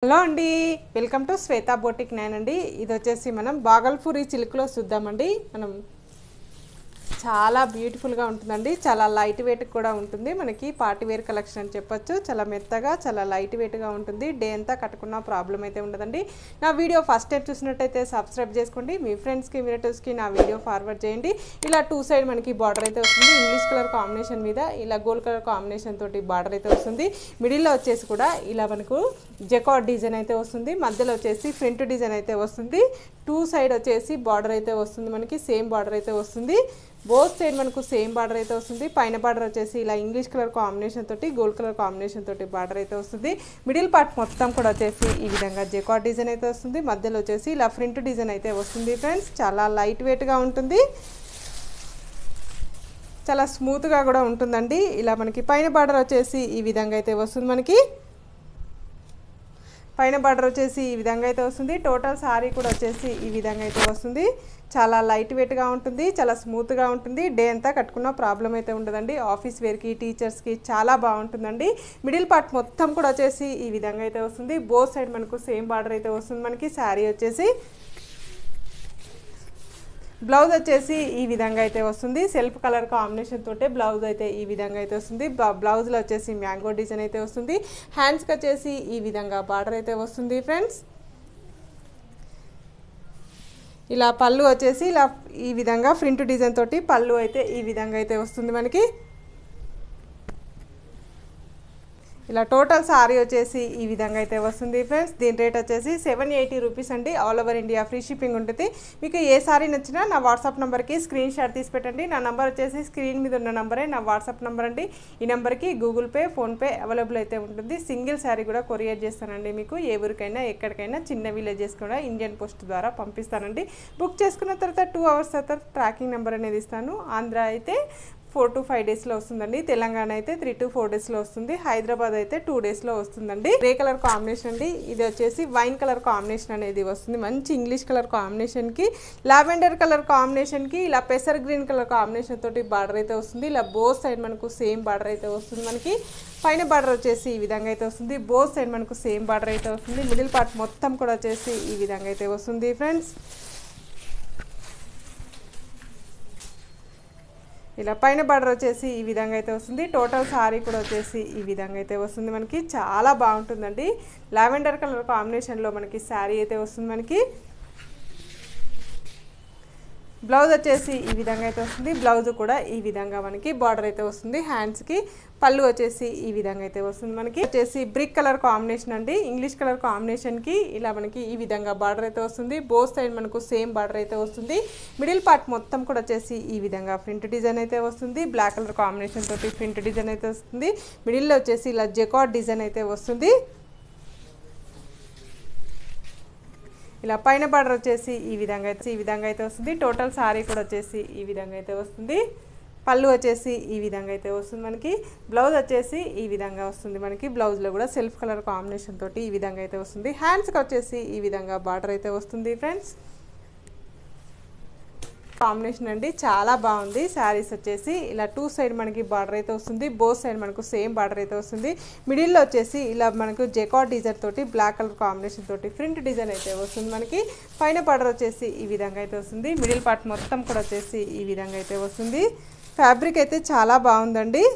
Hello అండి, welcome to Shweta boutique 9 అండి. ఇది వచ్చేసి మనం బాగల్పూరి చిలుకలో చూద్దామండి. మనం చాలా బ్యూటిఫుల్గా ఉంటుందండి. చాలా లైట్ వెయిట్ కూడా ఉంటుంది. మనకి పార్టీ వేర్ కలెక్షన్ అని చెప్పొచ్చు. చాలా మెత్తగా, చాలా లైట్ వెయిట్గా ఉంటుంది. డే అంతా కట్టుకున్న ప్రాబ్లం అయితే ఉండదండి. నా వీడియో ఫస్ట్ టైం చూసినట్టయితే సబ్స్క్రైబ్ చేసుకోండి. మీ ఫ్రెండ్స్కి, రిలేటివ్స్కి నా వీడియో ఫార్వర్డ్ చేయండి. ఇలా 2 సైడ్ మనకి బార్డర్ అయితే వస్తుంది. ఇంగ్లీష్ కలర్ కాంబినేషన్ మీద ఇలా గోల్డ్ కలర్ కాంబినేషన్ తోటి బార్డర్ అయితే వస్తుంది. మిడిల్లో వచ్చేసి కూడా ఇలా మనకు జకార్డ్ డిజైన్ అయితే వస్తుంది. మధ్యలో వచ్చేసి ఫ్రంట్ డిజైన్ అయితే వస్తుంది. 2 సైడ్ వచ్చేసి బార్డర్ అయితే వస్తుంది. మనకి సేమ్ బార్డర్ అయితే వస్తుంది. బోత్ సైడ్ మనకు సేమ్ బార్డర్ అయితే వస్తుంది. పైన బార్డర్ వచ్చేసి ఇలా ఇంగ్లీష్ కలర్ కాంబినేషన్ తోటి గోల్డ్ కలర్ కాంబినేషన్ తోటి బార్డర్ అయితే వస్తుంది. మిడిల్ పార్ట్ మొత్తం కూడా వచ్చేసి ఈ విధంగా జకార్డ్ డిజైన్ అయితే వస్తుంది. మధ్యలో వచ్చేసి ఇలా ఫ్రంట్ డిజైన్ అయితే వస్తుంది. ఫ్రెండ్స్, చాలా లైట్ వెయిట్గా ఉంటుంది. చాలా స్మూత్గా కూడా ఉంటుందండి. ఇలా మనకి పైన బార్డర్ వచ్చేసి ఈ విధంగా అయితే వస్తుంది. మనకి పైన బార్డర్ వచ్చేసి ఈ విధంగా అయితే వస్తుంది. టోటల్ సారీ కూడా వచ్చేసి ఈ విధంగా అయితే వస్తుంది. చాలా లైట్ వెయిట్గా ఉంటుంది. చాలా స్మూత్గా ఉంటుంది. డే అంతా కట్టుకున్న ప్రాబ్లం అయితే ఉండదండి. ఆఫీస్ వేర్కి, టీచర్స్కి చాలా బాగుంటుందండి. మిడిల్ పార్ట్ మొత్తం కూడా వచ్చేసి ఈ విధంగా అయితే వస్తుంది. బోత్ సైడ్ మనకు సేమ్ బార్డర్ అయితే వస్తుంది. మనకి శారీ వచ్చేసి బ్లౌజ్ వచ్చేసి ఈ విధంగా అయితే వస్తుంది. సెల్ఫ్ కలర్ కాంబినేషన్ తోటే బ్లౌజ్ అయితే ఈ విధంగా అయితే వస్తుంది. బ్లౌజ్లో వచ్చేసి మ్యాంగో డిజైన్ అయితే వస్తుంది. హ్యాండ్స్కి వచ్చేసి ఈ విధంగా బార్డర్ అయితే వస్తుంది. ఫ్రెండ్స్, ఇలా పళ్ళు వచ్చేసి ఇలా ఈ విధంగా ఫ్రంట్ డిజైన్ తోటి పళ్ళు అయితే ఈ విధంగా అయితే వస్తుంది. మనకి ఇలా టోటల్ సారీ వచ్చేసి ఈ విధంగా అయితే వస్తుంది. ఫ్రెండ్స్, దీని రేట్ వచ్చేసి 780 రూపీస్ అండి. All over India free shipping ఉంటుంది. మీకు ఏ సారీ నచ్చినా నా వాట్సాప్ నెంబర్కి స్క్రీన్ షాట్ తీసి పెట్టండి. నా నెంబర్ వచ్చేసి స్క్రీన్ మీద ఉన్న నెంబరే నా వాట్సాప్ నెంబర్ అండి. ఈ నెంబర్కి గూగుల్ పే, ఫోన్పే అవైలబుల్ అయితే ఉంటుంది. సింగిల్ శారీ కూడా కొరియర్ చేస్తానండి. మీకు ఏ ఊరికైనా ఎక్కడికైనా చిన్న విలేజెస్ కూడా ఇండియన్ పోస్ట్ ద్వారా పంపిస్తానండి. బుక్ చేసుకున్న తర్వాత 2 అవర్స్ తర్వాత ట్రాకింగ్ నెంబర్ అనేది ఇస్తాను. ఆంధ్ర అయితే 4 to 5 డేస్లో వస్తుందండి. తెలంగాణ అయితే 3 to 4 డేస్లో వస్తుంది. హైదరాబాద్ అయితే 2 డేస్లో వస్తుందండి. గ్రే కలర్ కాంబినేషన్ అండి. ఇది వచ్చేసి వైన్ కలర్ కాంబినేషన్ అనేది వస్తుంది. మంచి ఇంగ్లీష్ కలర్ కాంబినేషన్కి లావెండర్ కలర్ కాంబినేషన్కి ఇలా పెసర్ గ్రీన్ కలర్ కాంబినేషన్ తోటి బార్డర్ అయితే వస్తుంది. ఇలా బోత్ సైడ్ మనకు సేమ్ బార్డర్ అయితే వస్తుంది. మనకి పైన బార్డర్ వచ్చేసి ఈ విధంగా అయితే వస్తుంది. బోత్ సైడ్ మనకు సేమ్ బార్డర్ అయితే వస్తుంది. మిడిల్ పార్ట్ మొత్తం కూడా వచ్చేసి ఈ విధంగా అయితే వస్తుంది. ఫ్రెండ్స్, ఇలా పైన బార్డర్ వచ్చేసి ఈ విధంగా అయితే వస్తుంది. టోటల్ సారీ కూడా వచ్చేసి ఈ విధంగా అయితే వస్తుంది. మనకి చాలా బాగుంటుందండి. లావెండర్ కలర్ కాంబినేషన్లో మనకి శారీ అయితే వస్తుంది. మనకి బ్లౌజ్ వచ్చేసి ఈ విధంగా అయితే వస్తుంది. బ్లౌజ్ కూడా ఈ విధంగా మనకి బార్డర్ అయితే వస్తుంది. హ్యాండ్స్కి పళ్ళు వచ్చేసి ఈ విధంగా అయితే వస్తుంది. మనకి వచ్చేసి బ్రిక్ కలర్ కాంబినేషన్ అండి. ఇంగ్లీష్ కలర్ కాంబినేషన్కి ఇలా మనకి ఈ విధంగా బార్డర్ అయితే వస్తుంది. బోత్ సైడ్ మనకు సేమ్ బార్డర్ అయితే వస్తుంది. మిడిల్ పార్ట్ మొత్తం కూడా వచ్చేసి ఈ విధంగా ఫ్రంట్ డిజైన్ అయితే వస్తుంది. బ్లాక్ కలర్ కాంబినేషన్ తోటి ఫ్రంట్ డిజైన్ అయితే వస్తుంది. మిడిల్లో వచ్చేసి ఇలా జకార్డ్ డిజైన్ అయితే వస్తుంది. ఇలా పైన బార్డర్ వచ్చేసి ఈ విధంగా అయితే వస్తుంది. టోటల్ సారీ కూడా వచ్చేసి ఈ విధంగా అయితే వస్తుంది. పళ్ళు వచ్చేసి ఈ విధంగా అయితే వస్తుంది. మనకి బ్లౌజ్ వచ్చేసి ఈ విధంగా వస్తుంది. మనకి బ్లౌజ్లో కూడా సెల్ఫ్ కలర్ కాంబినేషన్ తోటి ఈ విధంగా అయితే వస్తుంది. హ్యాండ్స్కి వచ్చేసి ఈ విధంగా బార్డర్ అయితే వస్తుంది. ఫ్రెండ్స్, కాంబినేషన్ అండి, చాలా బాగుంది. శారీస్ వచ్చేసి ఇలా 2 సైడ్ మనకి బార్డర్ అయితే వస్తుంది. బోత్ సైడ్ మనకు సేమ్ బార్డర్ అయితే వస్తుంది. మిడిల్లో వచ్చేసి ఇలా మనకు జకార్డ్ డిజైన్ తోటి బ్లాక్ కలర్ కాంబినేషన్ తోటి ఫ్రంట్ డిజైన్ అయితే వస్తుంది. మనకి పైన బార్డర్ వచ్చేసి ఈ విధంగా అయితే వస్తుంది. మిడిల్ పార్ట్ మొత్తం కూడా వచ్చేసి ఈ విధంగా అయితే వస్తుంది. ఫ్యాబ్రిక్ అయితే చాలా బాగుందండి.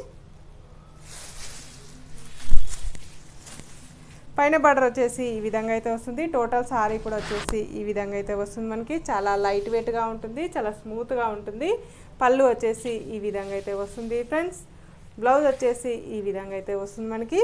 పైన బార్డర్ వచ్చేసి ఈ విధంగా అయితే వస్తుంది. టోటల్ సారీ కూడా వచ్చేసి ఈ విధంగా అయితే వస్తుంది. మనకి చాలా లైట్ వెయిట్గా ఉంటుంది. చాలా స్మూత్గా ఉంటుంది. పళ్ళు వచ్చేసి ఈ విధంగా అయితే వస్తుంది. ఫ్రెండ్స్, బ్లౌజ్ వచ్చేసి ఈ విధంగా అయితే వస్తుంది. మనకి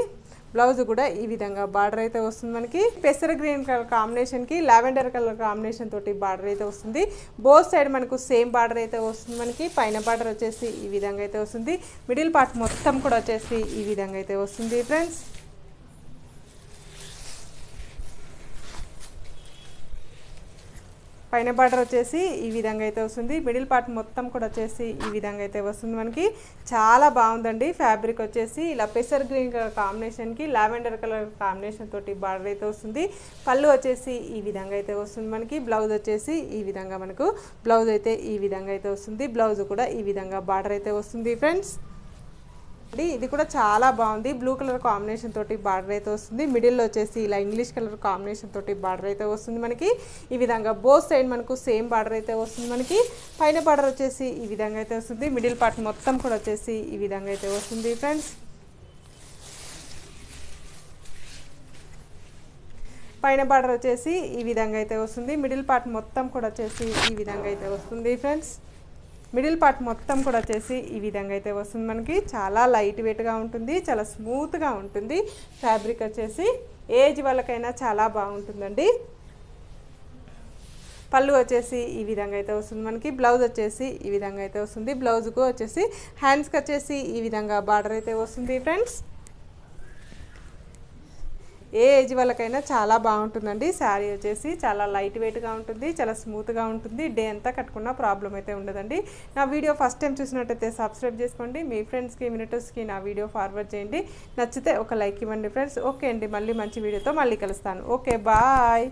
బ్లౌజ్ కూడా ఈ విధంగా బార్డర్ అయితే వస్తుంది. మనకి పెసర్ గ్రీన్ కలర్ కాంబినేషన్కి లావెండర్ కలర్ కాంబినేషన్ తోటి బార్డర్ అయితే వస్తుంది. బోత్ సైడ్ మనకు సేమ్ బార్డర్ అయితే వస్తుంది. మనకి పైన బార్డర్ వచ్చేసి ఈ విధంగా అయితే వస్తుంది. మిడిల్ పార్ట్ మొత్తం కూడా వచ్చేసి ఈ విధంగా అయితే వస్తుంది. ఫ్రెండ్స్, పైన బార్డర్ వచ్చేసి ఈ విధంగా అయితే వస్తుంది. మిడిల్ పార్ట్ మొత్తం కూడా వచ్చేసి ఈ విధంగా అయితే వస్తుంది. మనకి చాలా బాగుందండి. ఫ్యాబ్రిక్ వచ్చేసి ఇలా పెసర్ గ్రీన్ కలర్ కాంబినేషన్కి లావెండర్ కలర్ కాంబినేషన్ తోటి బార్డర్ అయితే వస్తుంది. పళ్ళు వచ్చేసి ఈ విధంగా అయితే వస్తుంది. మనకి బ్లౌజ్ వచ్చేసి ఈ విధంగా మనకు బ్లౌజ్ అయితే ఈ విధంగా అయితే వస్తుంది. బ్లౌజ్ కూడా ఈ విధంగా బార్డర్ అయితే వస్తుంది. ఫ్రెండ్స్, ఇది కూడా చాలా బాగుంది. బ్లూ కలర్ కాంబినేషన్ తోటి బార్డర్ అయితే వస్తుంది. మిడిల్లో వచ్చేసి ఇలా ఇంగ్లీష్ కలర్ కాంబినేషన్ తోటి బార్డర్ అయితే వస్తుంది మనకి. ఈ విధంగా బోత్ సైడ్ మనకు సేమ్ బార్డర్ అయితే వస్తుంది మనకి. పైన బార్డర్ వచ్చేసి ఈ విధంగా అయితే వస్తుంది. మిడిల్ పార్ట్ మొత్తం కూడా వచ్చేసి ఈ విధంగా అయితే వస్తుంది ఫ్రెండ్స్. పైన బార్డర్ వచ్చేసి ఈ విధంగా అయితే వస్తుంది. మిడిల్ పార్ట్ మొత్తం కూడా వచ్చేసి ఈ విధంగా అయితే వస్తుంది ఫ్రెండ్స్. మిడిల్ పార్ట్ మొత్తం కూడా వచ్చేసి ఈ విధంగా అయితే వస్తుంది మనకి. చాలా లైట్ వెయిట్గా ఉంటుంది, చాలా స్మూత్గా ఉంటుంది. ఫ్యాబ్రిక్ వచ్చేసి ఏజ్ వాళ్ళకైనా చాలా బాగుంటుందండి. పళ్ళు వచ్చేసి ఈ విధంగా అయితే వస్తుంది మనకి. బ్లౌజ్ వచ్చేసి ఈ విధంగా అయితే వస్తుంది. బ్లౌజ్కు వచ్చేసి హ్యాండ్స్కి వచ్చేసి ఈ విధంగా బార్డర్ అయితే వస్తుంది ఫ్రెండ్స్. ఏ ఏజ్ వాళ్ళకైనా చాలా బాగుంటుందండి. శారీ వచ్చేసి చాలా లైట్ వెయిట్గా ఉంటుంది, చాలా స్మూత్గా ఉంటుంది. డే అంతా కట్టుకున్న ప్రాబ్లం అయితే ఉండదండి. నా వీడియో ఫస్ట్ టైం చూసినట్టయితే సబ్స్క్రైబ్ చేసుకోండి. మీ ఫ్రెండ్స్కి రిలేటివ్స్కి నా వీడియో ఫార్వర్డ్ చేయండి. నచ్చితే ఒక లైక్ ఇవ్వండి ఫ్రెండ్స్. ఓకే అండి, మళ్ళీ మంచి వీడియోతో మళ్ళీ కలుస్తాను. Okay, bye.